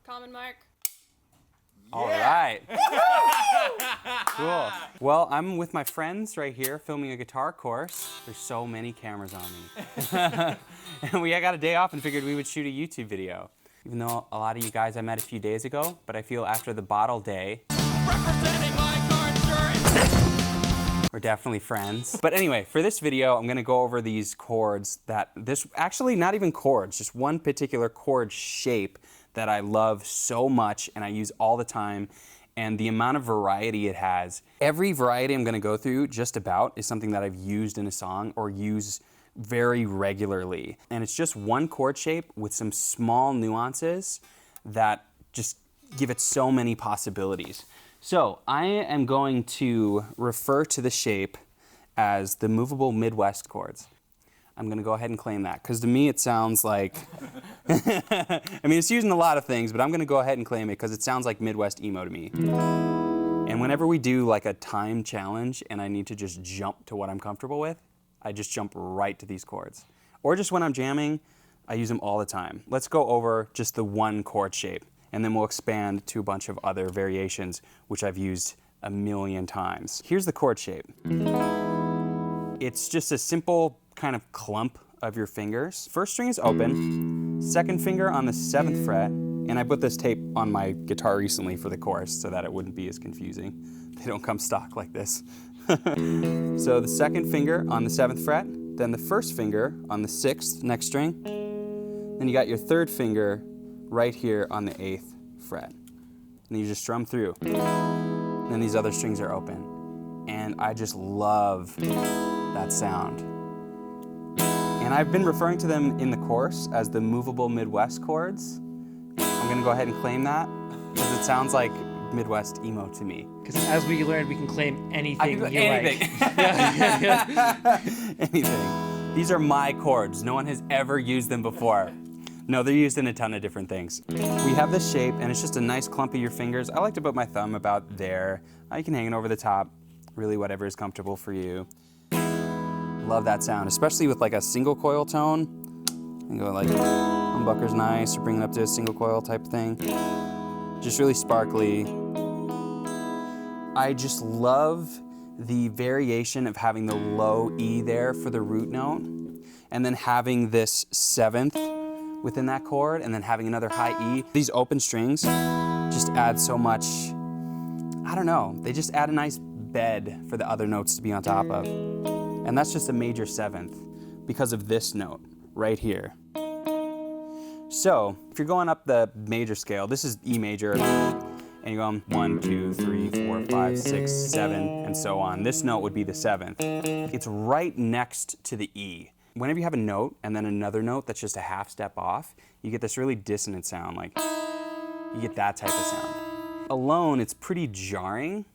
Common mark. All right. Cool. Well, I'm with my friends right here filming a guitar course. There's so many cameras on me. And I got a day off and figured we would shoot a YouTube video. Even though a lot of you guys I met a few days ago, but I feel after the bottle day, we're definitely friends. But anyway, for this video, I'm gonna go over these chords actually not even chords, just one particular chord shape that I love so much and I use all the time, and the amount of variety it has. Every variety I'm gonna go through just about is something that I've used in a song or use very regularly. And it's just one chord shape with some small nuances that just give it so many possibilities. So I am going to refer to the shape as the movable Midwest chords. I'm gonna go ahead and claim that, because to me it sounds like, I mean, it's used in a lot of things, but I'm gonna go ahead and claim it because it sounds like Midwest emo to me. And whenever we do like a time challenge and I need to just jump to what I'm comfortable with, I just jump right to these chords. Or just when I'm jamming, I use them all the time. Let's go over just the one chord shape, and then we'll expand to a bunch of other variations, which I've used a million times. Here's the chord shape. It's just a simple kind of clump of your fingers. First string is open, second finger on the 7th fret, and I put this tape on my guitar recently for the chorus so that it wouldn't be as confusing. They don't come stock like this. So the second finger on the 7th fret, then the first finger on the 6th next string, then you got your third finger right here on the 8th fret. And you just strum through. And then these other strings are open. And I just love that sound. And I've been referring to them in the course as the movable Midwest chords. I'm gonna go ahead and claim that because it sounds like Midwest emo to me. Because as we learned, we can claim anything you anything. like. Anything. These are my chords. No one has ever used them before. No, they're used in a ton of different things. We have this shape, and it's just a nice clump of your fingers. I like to put my thumb about there. You can hang it over the top, really whatever is comfortable for you. Love that sound, especially with like a single coil tone. And go like, humbucker's nice, or bring it up to a single coil type thing. Just really sparkly. I just love the variation of having the low E there for the root note, and then having this 7th within that chord, and then having another high E. These open strings just add so much, I don't know, they just add a nice bed for the other notes to be on top of. And that's just a major 7th because of this note right here. So if you're going up the major scale, this is E major, and you're going 1, 2, 3, 4, 5, 6, 7, and so on. This note would be the 7th. It's right next to the E. Whenever you have a note and then another note that's just a half step off, you get this really dissonant sound, like you get that type of sound. Alone, it's pretty jarring,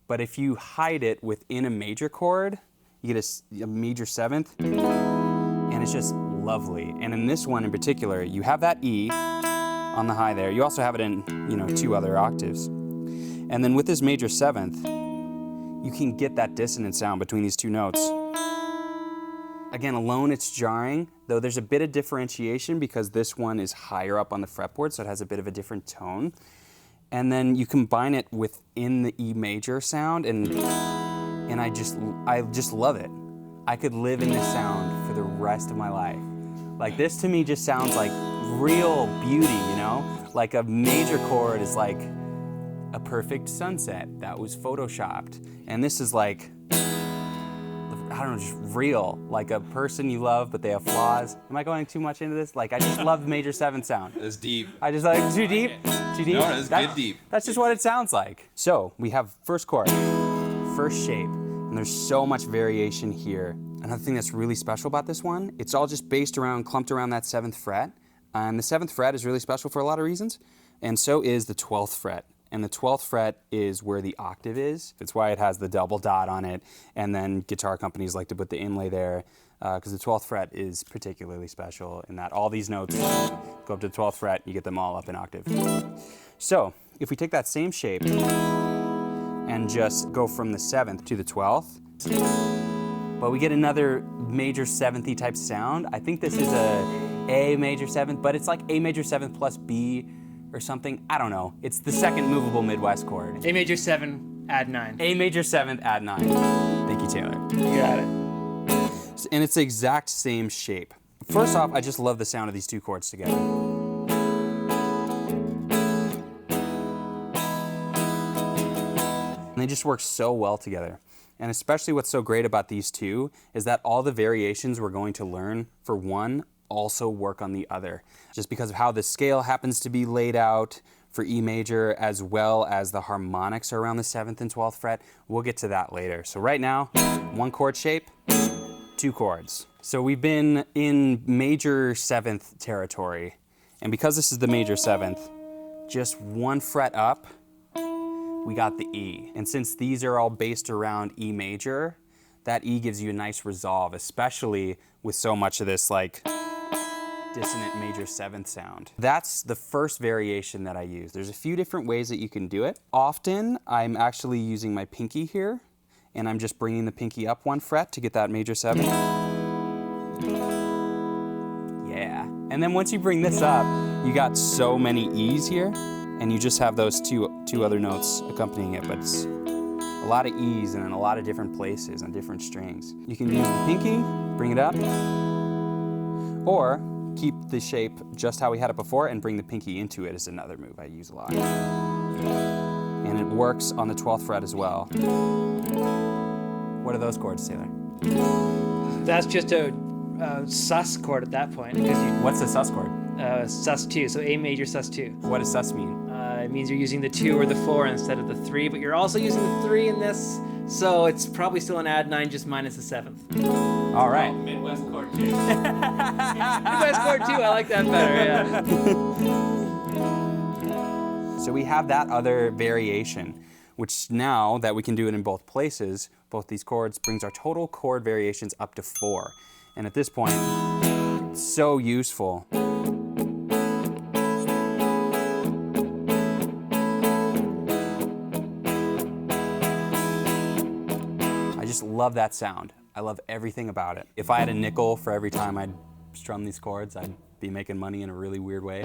but if you hide it within a major chord, you get a major 7th, and it's just lovely. And in this one in particular, you have that E on the high there. You also have it in, 2 other octaves. And then with this major 7th, you can get that dissonant sound between these two notes. Again, alone it's jarring, though there's a bit of differentiation because this one is higher up on the fretboard, so it has a bit of a different tone. And then you combine it within the E major sound, and I just love it. I could live in this sound for the rest of my life. Like, this to me just sounds like real beauty, Like a major chord is like a perfect sunset that was photoshopped. And this is like, I don't know, just real, like a person you love, but they have flaws. Am I going too much into this? Like, I just love the major 7th sound. That's deep. I just like, too deep? Too deep? No, that's good deep. That's just what it sounds like. So, we have first chord, first shape, and there's so much variation here. Another thing that's really special about this one, it's all just clumped around that 7th fret. And the 7th fret is really special for a lot of reasons, and so is the 12th fret. And the 12th fret is where the octave is. That's why it has the double dot on it. And then guitar companies like to put the inlay there because the 12th fret is particularly special in that all these notes go up to the 12th fret, you get them all up in octave. So if we take that same shape and just go from the 7th to the 12th, but we get another major 7th-y type sound. I think this is a major 7th, but it's like A major 7th plus B or something. I don't know. It's the second movable Midwest chord. A major 7, add 9. A major 7th, add 9. Thank you, Taylor. You got it. And it's the exact same shape. First off, I just love the sound of these two chords together. And they just work so well together. And especially what's so great about these two is that all the variations we're going to learn for one also work on the other. Just because of how the scale happens to be laid out for E major, as well as the harmonics are around the 7th and 12th fret. We'll get to that later. So right now, one chord shape, two chords. So we've been in major 7th territory. And because this is the major 7th, just one fret up, we got the E. And since these are all based around E major, that E gives you a nice resolve, especially with so much of this like dissonant major 7th sound. That's the first variation that I use. There's a few different ways that you can do it. Often I'm actually using my pinky here, and I'm just bringing the pinky up one fret to get that major 7. Yeah. And then once you bring this up, you got so many E's here, and you just have those two other notes accompanying it, but it's a lot of E's and in a lot of different places and different strings. You can use the pinky, bring it up, or keep the shape just how we had it before and bring the pinky into it is another move I use a lot. And it works on the 12th fret as well. What are those chords, Taylor? That's just a sus chord at that point. What's the sus chord? sus2, so A major sus2. What does sus mean? It means you're using the 2 or the 4 instead of the 3, but you're also using the 3 in this, so it's probably still an add 9, just minus the 7th. All right. Midwest chord 2. Midwest chord 2, I like that better, yeah. So we have that other variation, which now that we can do it in both places, both these chords, brings our total chord variations up to 4. And at this point, it's so useful. I just love that sound. I love everything about it. If I had a nickel for every time I'd strum these chords, I'd be making money in a really weird way.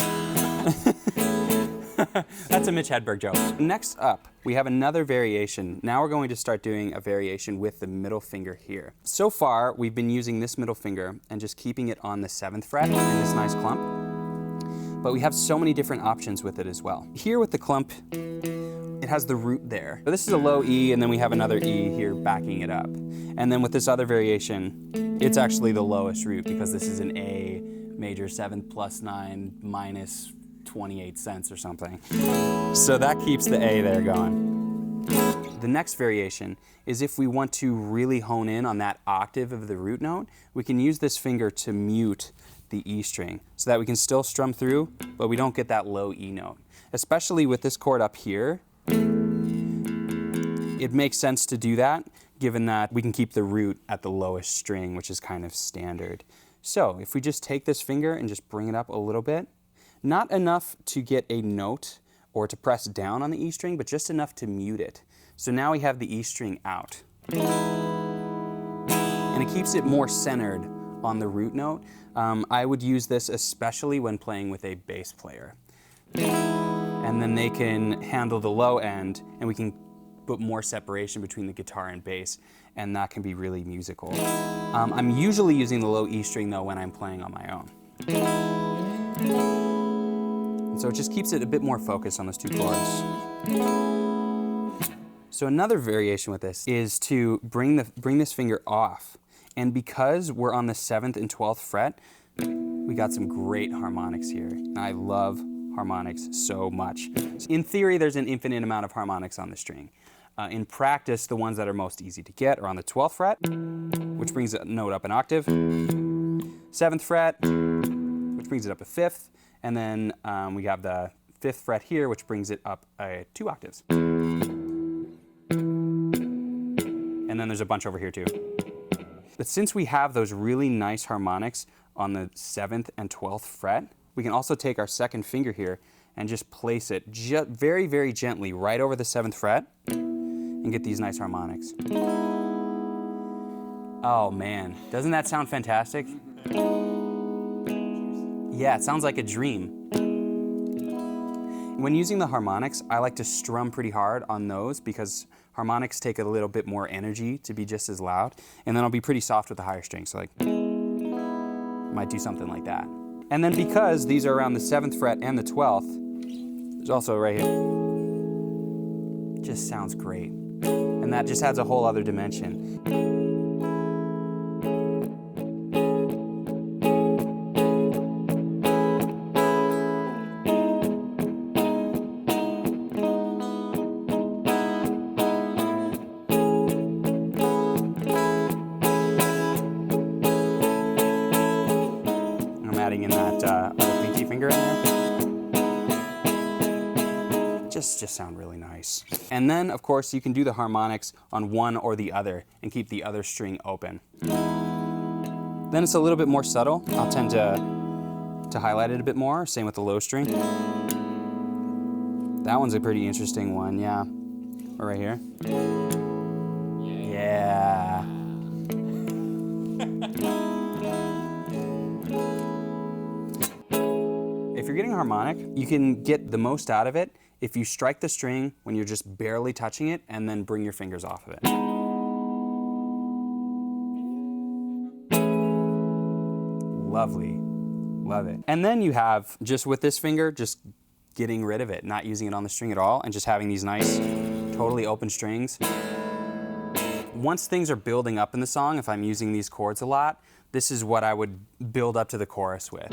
That's a Mitch Hedberg joke. Next up, we have another variation. Now we're going to start doing a variation with the middle finger here. So far, we've been using this middle finger and just keeping it on the 7th fret in this nice clump. But we have so many different options with it as well. Here with the clump, it has the root there. So this is a low E, and then we have another E here backing it up. And then with this other variation, it's actually the lowest root because this is an A major 7th plus 9 minus 28 cents or something. So that keeps the A there going. The next variation is if we want to really hone in on that octave of the root note, we can use this finger to mute the E string so that we can still strum through, but we don't get that low E note. Especially with this chord up here, it makes sense to do that given that we can keep the root at the lowest string, which is kind of standard. So if we just take this finger and just bring it up a little bit, not enough to get a note or to press down on the E string, but just enough to mute it. So now we have the E string out. And it keeps it more centered on the root note. I would use this especially when playing with a bass player. And then they can handle the low end, and we can put more separation between the guitar and bass, and that can be really musical. I'm usually using the low E string though when I'm playing on my own. And so it just keeps it a bit more focused on those two chords. So another variation with this is to bring this finger off. And because we're on the 7th and 12th fret, we got some great harmonics here. And I love harmonics so much. In theory, there's an infinite amount of harmonics on the string. In practice, the ones that are most easy to get are on the 12th fret, which brings a note up an octave, 7th fret, which brings it up a 5th, and then we have the 5th fret here, which brings it up 2 octaves. And then there's a bunch over here too. But since we have those really nice harmonics on the 7th and 12th fret, we can also take our second finger here and just place it very, very gently right over the 7th fret and get these nice harmonics. Oh man, doesn't that sound fantastic? Yeah, it sounds like a dream. When using the harmonics, I like to strum pretty hard on those because harmonics take a little bit more energy to be just as loud. And then I'll be pretty soft with the higher strings. So like, might do something like that. And then because these are around the 7th fret and the 12th, there's also right here. It just sounds great. And that just adds a whole other dimension. I'm adding in that other pinky finger in there. Just sound really nice. And then, of course, you can do the harmonics on one or the other and keep the other string open. Then it's a little bit more subtle. I'll tend to highlight it a bit more. Same with the low string. That one's a pretty interesting one, yeah. Or right here. Yeah. If you're getting a harmonic, you can get the most out of it if you strike the string when you're just barely touching it and then bring your fingers off of it. Lovely, love it. And then you have, just with this finger, just getting rid of it, not using it on the string at all, and just having these nice, totally open strings. Once things are building up in the song, if I'm using these chords a lot, this is what I would build up to the chorus with.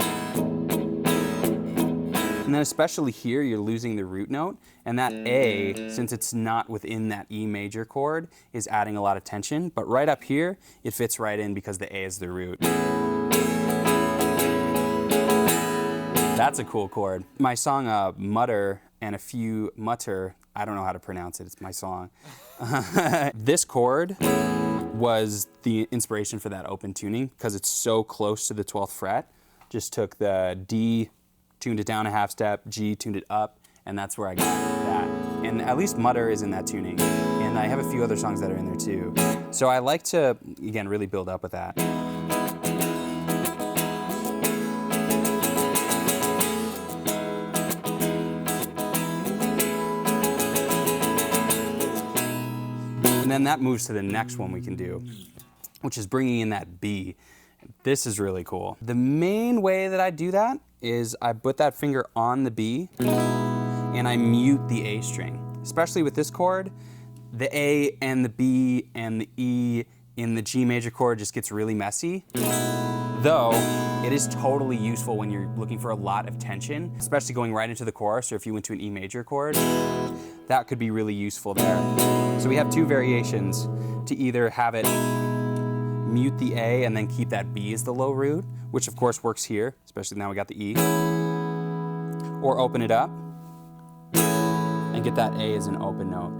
And then especially here, you're losing the root note, and that A, since it's not within that E major chord, is adding a lot of tension, but right up here, it fits right in because the A is the root. That's a cool chord. My song Mutter and a few Mutter, I don't know how to pronounce it, it's my song. This chord was the inspiration for that open tuning because it's so close to the 12th fret. Just took the D, tuned it down a half step, G, tuned it up, and that's where I got that. And at least Mutter is in that tuning. And I have a few other songs that are in there too. So I like to, again, really build up with that. And then that moves to the next one we can do, which is bringing in that B. This is really cool. The main way that I do that is I put that finger on the B and I mute the A string. Especially with this chord, the A and the B and the E in the G major chord just gets really messy. Though, it is totally useful when you're looking for a lot of tension, especially going right into the chorus or if you went to an E major chord, that could be really useful there. So we have two variations to either have it mute the A and then keep that B as the low root, which of course works here, especially now we got the E, or open it up and get that A as an open note.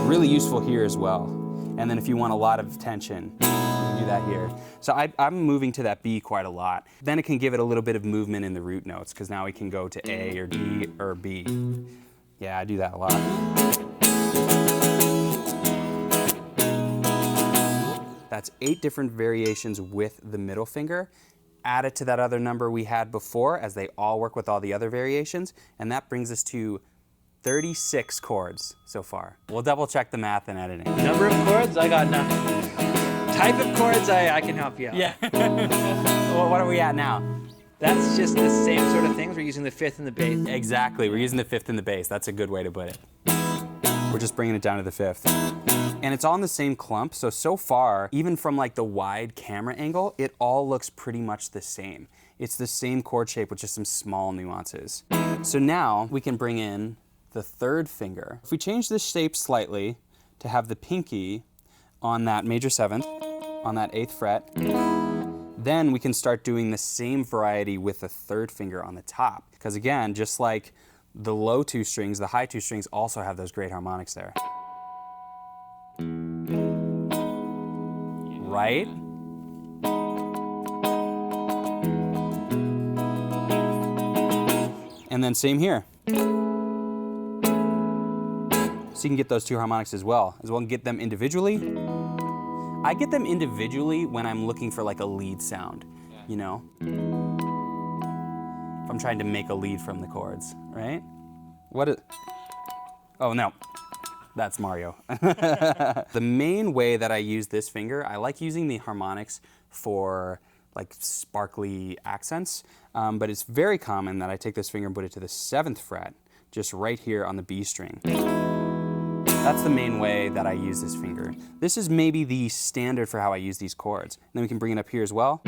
Really useful here as well. And then if you want a lot of tension, you can do that here. So I'm moving to that B quite a lot. Then it can give it a little bit of movement in the root notes because now we can go to A or D or B. Yeah, I do that a lot. That's 8 different variations with the middle finger. Add it to that other number we had before as they all work with all the other variations, and that brings us to 36 chords so far. We'll double check the math and editing. Number of chords, I got nothing. Type of chords, I can help you out. Yeah. Well, what are we at now? That's just the same sort of things. We're using the 5th and the bass. Exactly, we're using the 5th and the bass. That's a good way to put it. We're just bringing it down to the 5th. And it's all in the same clump, so far, even from like the wide camera angle, it all looks pretty much the same. It's the same chord shape with just some small nuances. So now we can bring in the 3rd finger. If we change this shape slightly to have the pinky on that major 7th, on that 8th fret, then we can start doing the same variety with the 3rd finger on the top. Because again, just like the low 2 strings, the high 2 strings also have those great harmonics there. Right? And then same here. So you can get those 2 harmonics as well and get them individually. I get them individually when I'm looking for like a lead sound, you know? If I'm trying to make a lead from the chords, right? What is... Oh, no. That's Mario. The main way that I use this finger, I like using the Harmonics for like sparkly accents, but it's very common that I take this finger and put it to the 7th fret, just right here on the B string. That's the main way that I use this finger. This is maybe the standard for how I use these chords. And then we can bring it up here as well.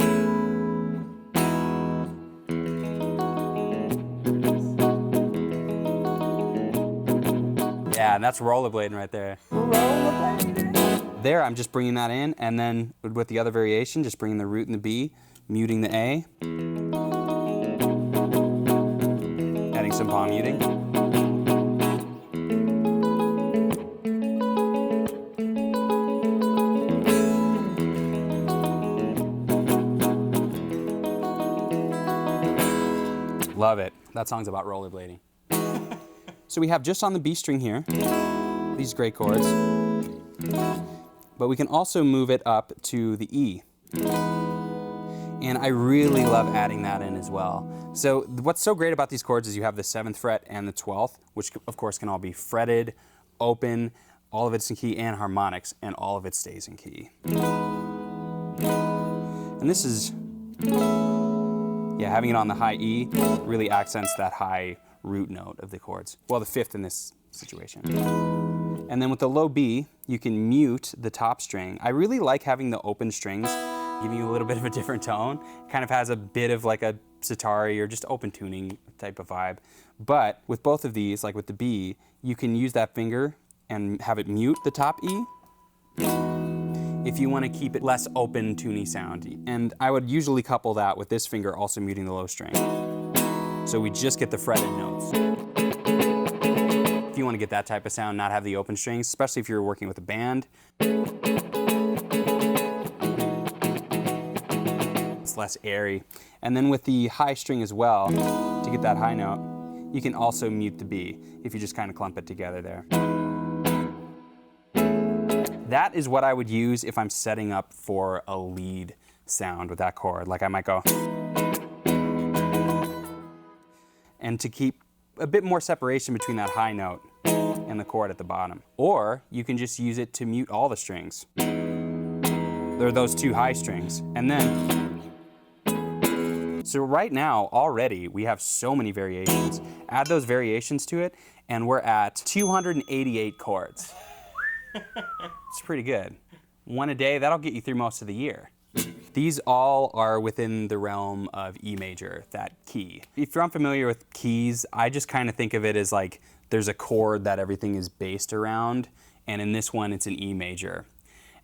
Yeah, and that's rollerblading right there. Rollerblading. There, I'm just bringing that in, and then with the other variation, just bringing the root and the B, muting the A, adding some palm muting. Love it. That song's about rollerblading. So we have just on the B string here, these great chords, but we can also move it up to the E. And I really love adding that in as well. So what's so great about these chords is you have the 7th fret and the 12th, which of course can all be fretted, open, all of it's in key, and harmonics, and all of it stays in key. And this is, yeah, having it on the high E really accents that high root note of the chords. Well, the 5th in this situation. And then with the low B, you can mute the top string. I really like having the open strings, giving you a little bit of a different tone. It kind of has a bit of like a sitari or just open tuning type of vibe. But with both of these, like with the B, you can use that finger and have it mute the top E if you want to keep it less open, tuney soundy. And I would usually couple that with this finger also muting the low string. So we just get the fretted notes. If you want to get that type of sound, not have the open strings, especially if you're working with a band, it's less airy. And then with the high string as well, to get that high note, you can also mute the B if you just kind of clump it together there. That is what I would use if I'm setting up for a lead sound with that chord. Like I might go, and to keep a bit more separation between that high note and the chord at the bottom. Or you can just use it to mute all the strings. There are those 2 high strings. And then, so right now, already, we have so many variations. Add those variations to it, and we're at 288 chords. It's pretty good. One a day, that'll get you through most of the year. These all are within the realm of E major, that key. If you're unfamiliar with keys, I just kind of think of it as like there's a chord that everything is based around, and in this one it's an E major.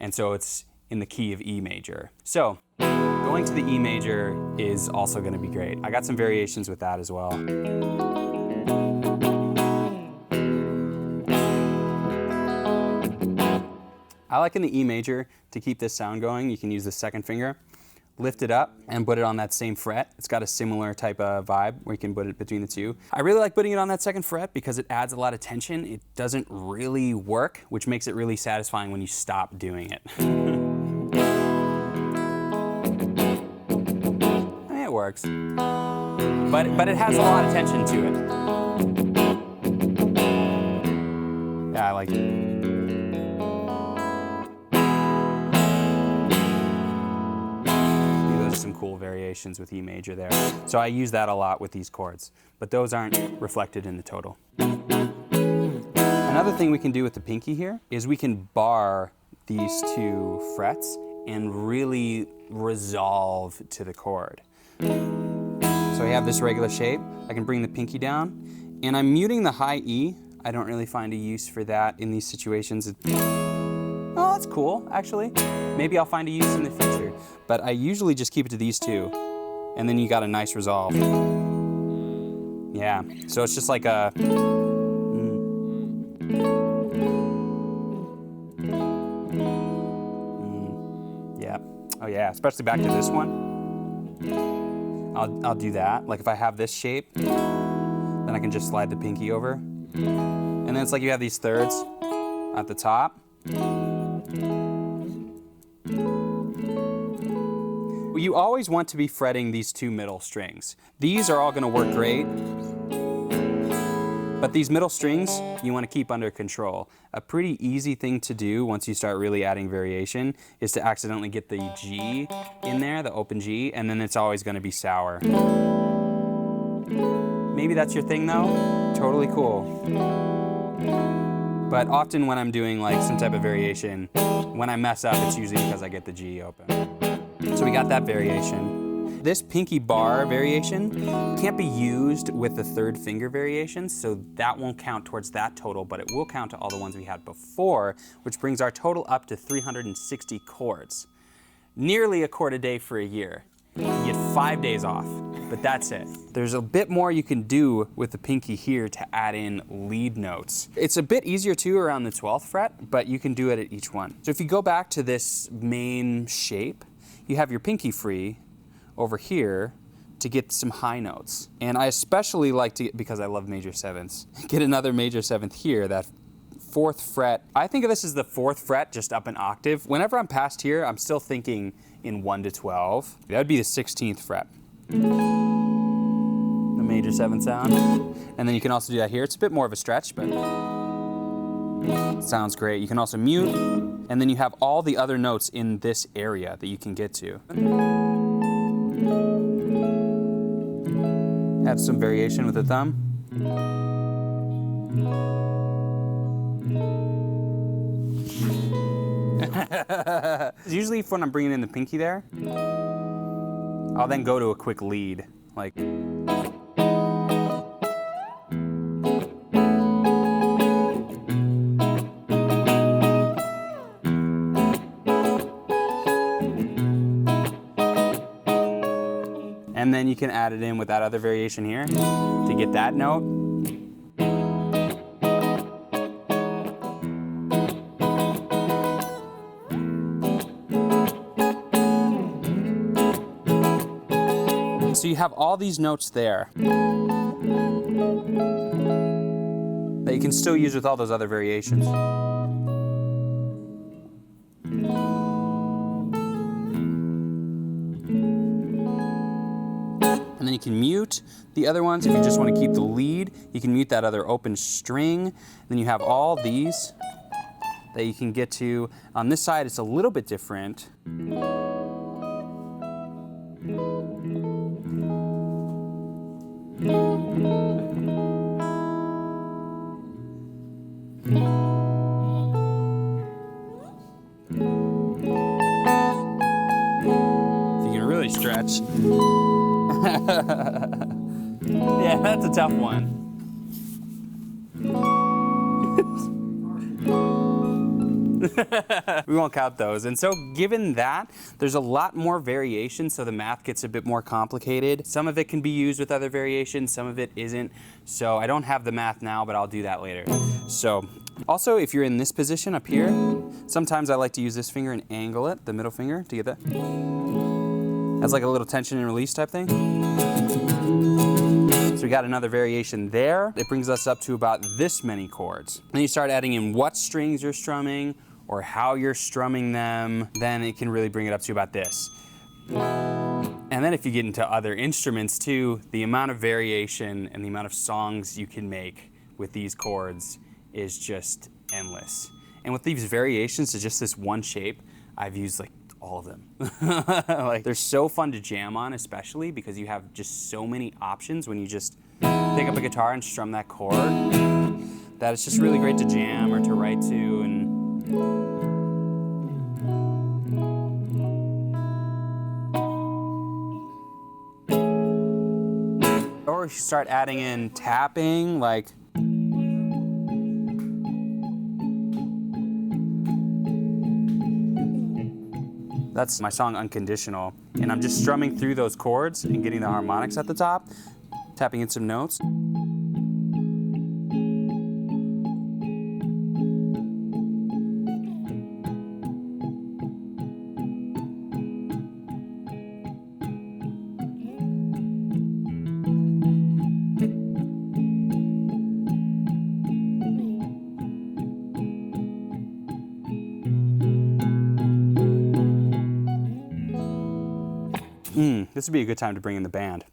And so it's in the key of E major. So going to the E major is also going to be great. I got some variations with that as well. I like in the E major, to keep this sound going, you can use the 2nd finger, lift it up, and put it on that same fret. It's got a similar type of vibe where you can put it between the 2. I really like putting it on that 2nd fret because it adds a lot of tension. It doesn't really work, which makes it really satisfying when you stop doing it. I mean, it works, but it has a lot of tension to it. Yeah, I like it. Some cool variations with E major there. So I use that a lot with these chords, but those aren't reflected in the total. Another thing we can do with the pinky here is we can bar these 2 frets and really resolve to the chord. So I have this regular shape. I can bring the pinky down, and I'm muting the high E. I don't really find a use for that in these situations. Oh, that's cool, actually. Maybe I'll find a use in the future. But I usually just keep it to these 2, and then you got a nice resolve. Yeah, so it's just like a... Yeah, oh yeah, especially back to this one. I'll do that. Like if I have this shape, then I can just slide the pinky over. And then it's like you have these thirds at the top. You always want to be fretting these 2 middle strings. These are all going to work great But these middle strings, you want to keep under control. A pretty easy thing to do once you start really adding variation is to accidentally get the G in there, the open G, and then it's always going to be sour. Maybe that's your thing though. Totally cool. But often when I'm doing like some type of variation, when I mess up, it's usually because I get the G open. So we got that variation. This pinky bar variation can't be used with the third finger variation, so that won't count towards that total, but it will count to all the ones we had before, which brings our total up to 360 chords. Nearly a chord a day for a year. You get 5 days off, but that's it. There's a bit more you can do with the pinky here to add in lead notes. It's a bit easier too around the 12th fret, but you can do it at each one. So if you go back to this main shape, you have your pinky free over here to get some high notes. And I especially like to, because I love major sevenths, get another major seventh here, that 4th fret. I think of this as the 4th fret, just up an octave. Whenever I'm past here, I'm still thinking in 1 to 12. That would be the 16th fret. The major 7th sound. And then you can also do that here. It's a bit more of a stretch, but it sounds great. You can also mute, and then you have all the other notes in this area that you can get to. Add some variation with the thumb. Usually when I'm bringing in the pinky there, I'll then go to a quick lead, like. And then you can add it in with that other variation here to get that note. So you have all these notes there that you can still use with all those other variations. And then you can mute the other ones. If you just want to keep the lead, you can mute that other open string. Then you have all these that you can get to. On this side, it's a little bit different. If you can really stretch. Yeah, that's a tough one. We won't count those. And so given that, there's a lot more variation, so the math gets a bit more complicated. Some of it can be used with other variations, some of it isn't. So I don't have the math now, but I'll do that later. So also, if you're in this position up here, sometimes I like to use this finger and angle it, the middle finger, to get that. That's like a little tension and release type thing. So we got another variation there. It brings us up to about this many chords. Then you start adding in what strings you're strumming or how you're strumming them. Then it can really bring it up to about this. And then if you get into other instruments too, the amount of variation and the amount of songs you can make with these chords is just endless. And with these variations to just this one shape, I've used like all of them. Like they're so fun to jam on, especially because you have just so many options when you just pick up a guitar and strum that chord, that it's just really great to jam or to write to. And or you start adding in tapping, like that's my song Unconditional, and I'm just strumming through those chords and getting the harmonics at the top, tapping in some notes. This would be a good time to bring in the band.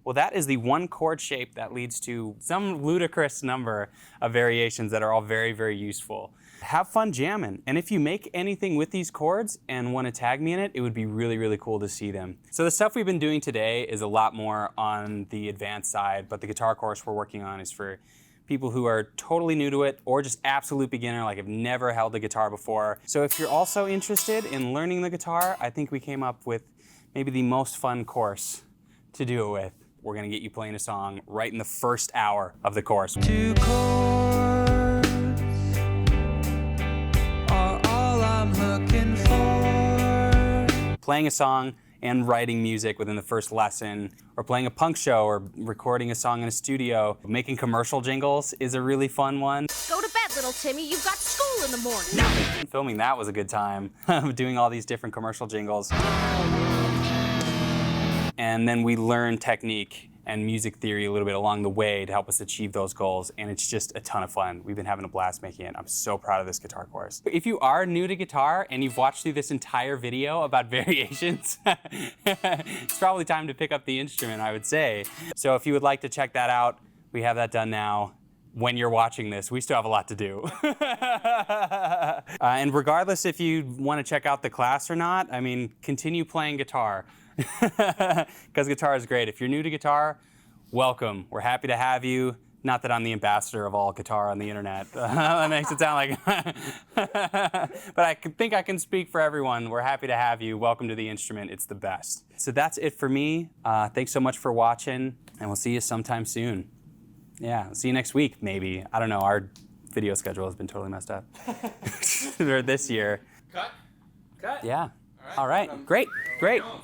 Well, that is the one chord shape that leads to some ludicrous number of variations that are all very, very useful. Have fun jamming. And if you make anything with these chords and want to tag me in it, it would be really, really cool to see them. So the stuff we've been doing today is a lot more on the advanced side, but the guitar course we're working on is for people who are totally new to it or just absolute beginner, like have never held a guitar before. So if you're also interested in learning the guitar, I think we came up with maybe the most fun course to do it with. We're gonna get you playing a song right in the first hour of the course. 2 chords are all I'm looking for. Playing a song and writing music within the first lesson, or playing a punk show, or recording a song in a studio. Making commercial jingles is a really fun one. Go to bed, little Timmy. You've got school in the morning. Filming that was a good time, doing all these different commercial jingles. And then we learn technique and music theory a little bit along the way to help us achieve those goals, and it's just a ton of fun. We've been having a blast making it. I'm so proud of this guitar course. If you are new to guitar and you've watched through this entire video about variations, it's probably time to pick up the instrument, I would say. So if you would like to check that out, we have that done now. When you're watching this, we still have a lot to do. And regardless if you want to check out the class or not, I mean, continue playing guitar. Because guitar is great. If you're new to guitar, welcome. We're happy to have you. Not that I'm the ambassador of all guitar on the internet. That makes it sound like... But I think I can speak for everyone. We're happy to have you. Welcome to the instrument. It's the best. So that's it for me. Thanks so much for watching, and we'll see you sometime soon. Yeah, see you next week, maybe. I don't know. Our video schedule has been totally messed up. Or this year. Cut. Yeah. All right. Great. Great.